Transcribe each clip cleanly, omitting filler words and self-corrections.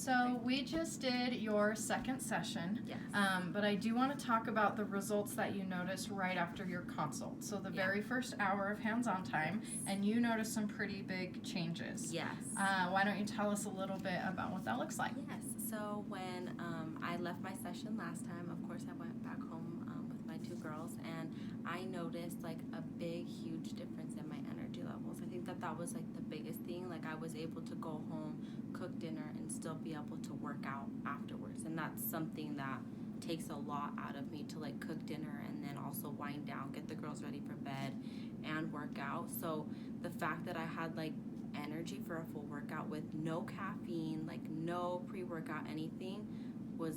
So we just did your second session, Yes. But I do want to talk about the results that you noticed right after your consult. So the very first hour of hands-on time, and you noticed some pretty big changes. Yes. Why don't you tell us a little bit about what that looks like? Yes. So when I left my session last time, of course I went back home with my two girls, and I noticed like a big, huge difference in my energy levels. I think that was like the biggest thing. Like I was able to go home, cook dinner, and still be able to work out afterwards. And that's something that takes a lot out of me, to like cook dinner and then also wind down, get the girls ready for bed, and work out. So the fact that I had like energy for a full workout with no caffeine, like no pre-workout anything, was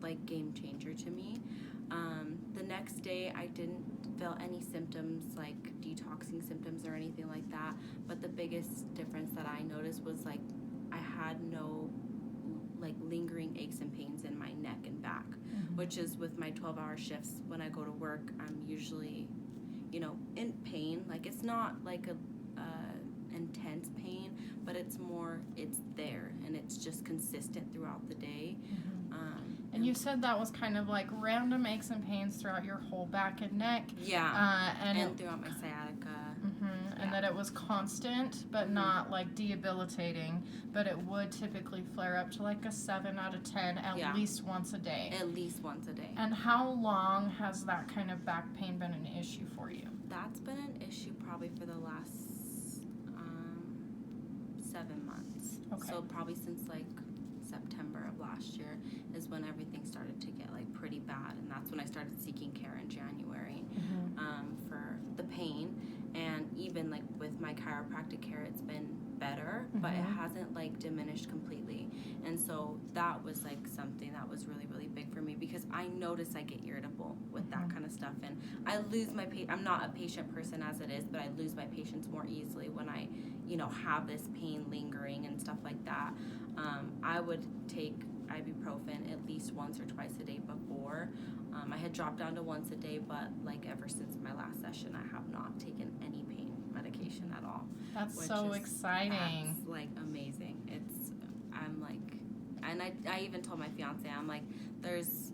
like game changer to me. The next day I didn't feel any symptoms like detoxing symptoms or anything like that, but the biggest difference that I noticed was like I had no like lingering aches and pains in my neck and back, which is with my 12-hour shifts. When I go to work, I'm usually, in pain. Like it's not like a intense pain, but it's there, and it's just consistent throughout the day. And you said that was kind of like random aches and pains throughout your whole back and neck. Yeah, and throughout my sciatica. And that it was constant, but not like debilitating, but it would typically flare up to like a 7 out of 10 at least once a day. At least once a day. And how long has that kind of back pain been an issue for you? That's been an issue probably for the last 7 months. Okay. So probably since like September of last year is when everything started to get like pretty bad, and that's when I started seeking care in January for the pain. And even like with my chiropractic care, it's been better, but it hasn't like diminished completely. And so that was like something that was really, really big for me, because I notice I get irritable with that kind of stuff, and I lose my I'm not a patient person as it is, but I lose my patience more easily when I have this pain lingering and stuff like that. I would take ibuprofen at least once or twice a day before. I had dropped down to once a day, but like ever since my last session, I have not taken any pain medication at all. That's so exciting. That's like amazing. I'm like, and I even told my fiance, I'm like, there's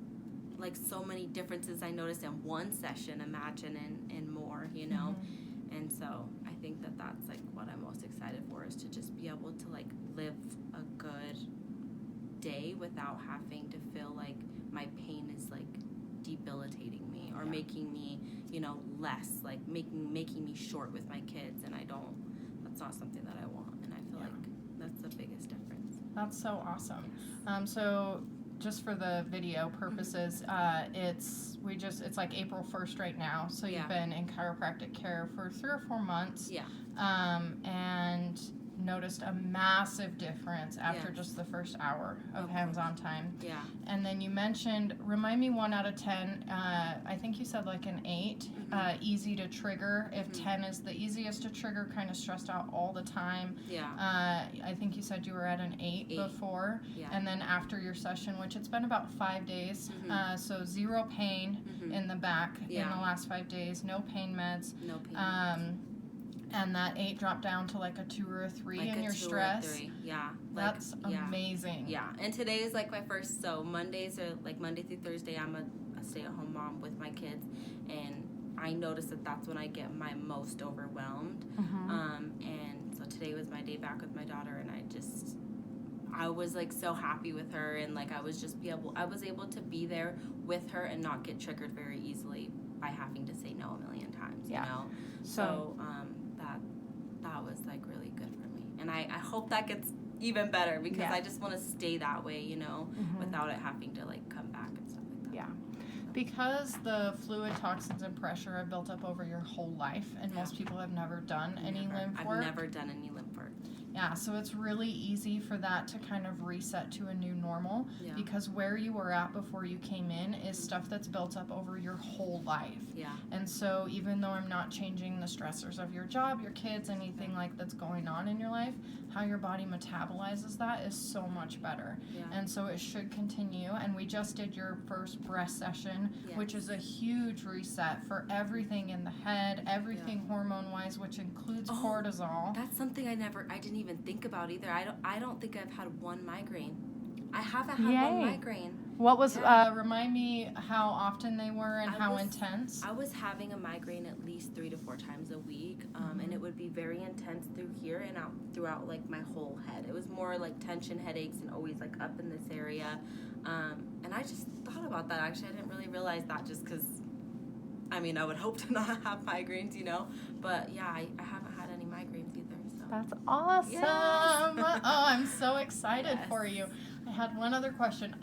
like so many differences I noticed in one session, imagine in more, And so I think that that's like what I'm most excited for, is to just be able to like live a good day without having to feel like my pain is like debilitating me or making me, less, like making me short with my kids, and that's not something that I want, and I feel like that's the biggest difference. That's so awesome. So just for the video purposes, it's like April 1st right now, so you've been in chiropractic care for 3 or 4 months, and noticed a massive difference after just the first hour of hands-on time. Yeah. And then you mentioned, remind me, 1 out of 10, I think you said like an 8, easy to trigger. If 10 is the easiest to trigger, kind of stressed out all the time. Yeah. I think you said you were at an 8 before. Yeah. And then after your session, which it's been about 5 days, so 0 pain in the back in the last 5 days, no pain meds. No pain meds. And that 8 dropped down to like a 2 or a 3 like in your 2 stress. Or 3. Yeah. That's amazing. Yeah. And today is like my first, so Mondays are like Monday through Thursday, I'm a stay-at-home mom with my kids, and I notice that that's when I get my most overwhelmed. And so today was my day back with my daughter, and I was like so happy with her, and like I was able to be there with her and not get triggered very easily by having to say no a million times, you know? So that was like really good for me, and I hope that gets even better, because I just want to stay that way, without it having to like come back and stuff like that. Yeah. Because the fluid, toxins, and pressure have built up over your whole life, and most people have never done any lymph work. I've never done any lymph work. Yeah, so it's really easy for that to kind of reset to a new normal, because where you were at before you came in is stuff that's built up over your whole life. Yeah. And so even though I'm not changing the stressors of your job, your kids, anything like that's going on in your life, how your body metabolizes that is so much better. Yeah. And so it should continue. And we just did your first breast session, which is a huge reset for everything in the head, everything hormone-wise, which includes cortisol. That's something I didn't even even think about either. I don't think I've had one migraine. I haven't had one migraine. What was, remind me how often they were and how intense? I was having a migraine at least 3 to 4 times a week, and it would be very intense through here and out throughout like my whole head. It was more like tension headaches and always like up in this area. And I just thought about that. Actually, I didn't really realize that just because, I mean, I would hope to not have migraines, you know, but yeah, I haven't had any migraines either. So. That's awesome. Yes. Oh, I'm so excited for you. I had one other question.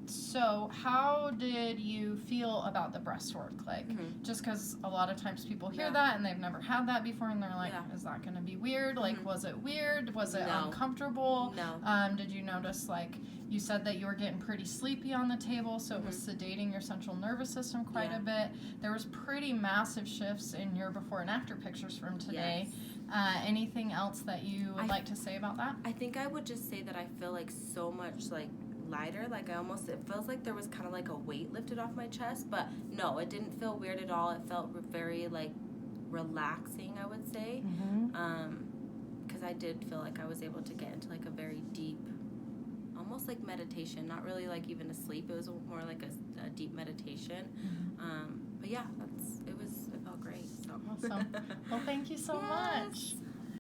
So how did you feel about the breast work? Like, just because a lot of times people hear that and they've never had that before and they're like, is that going to be weird? Like, was it weird? Was it uncomfortable? No. Did you notice, like, you said that you were getting pretty sleepy on the table, so it was sedating your central nervous system quite a bit. There was pretty massive shifts in your before and after pictures from today. Anything else that you would like to say about that? I think I would just say that I feel like so much like lighter, like it feels like there was kind of like a weight lifted off my chest, but no, it didn't feel weird at all. It felt very like relaxing, I would say, because I did feel like I was able to get into like a very deep, almost like meditation, not really like even a sleep. It was more like a deep meditation. But yeah, it felt great. So. Awesome. Well, thank you so much.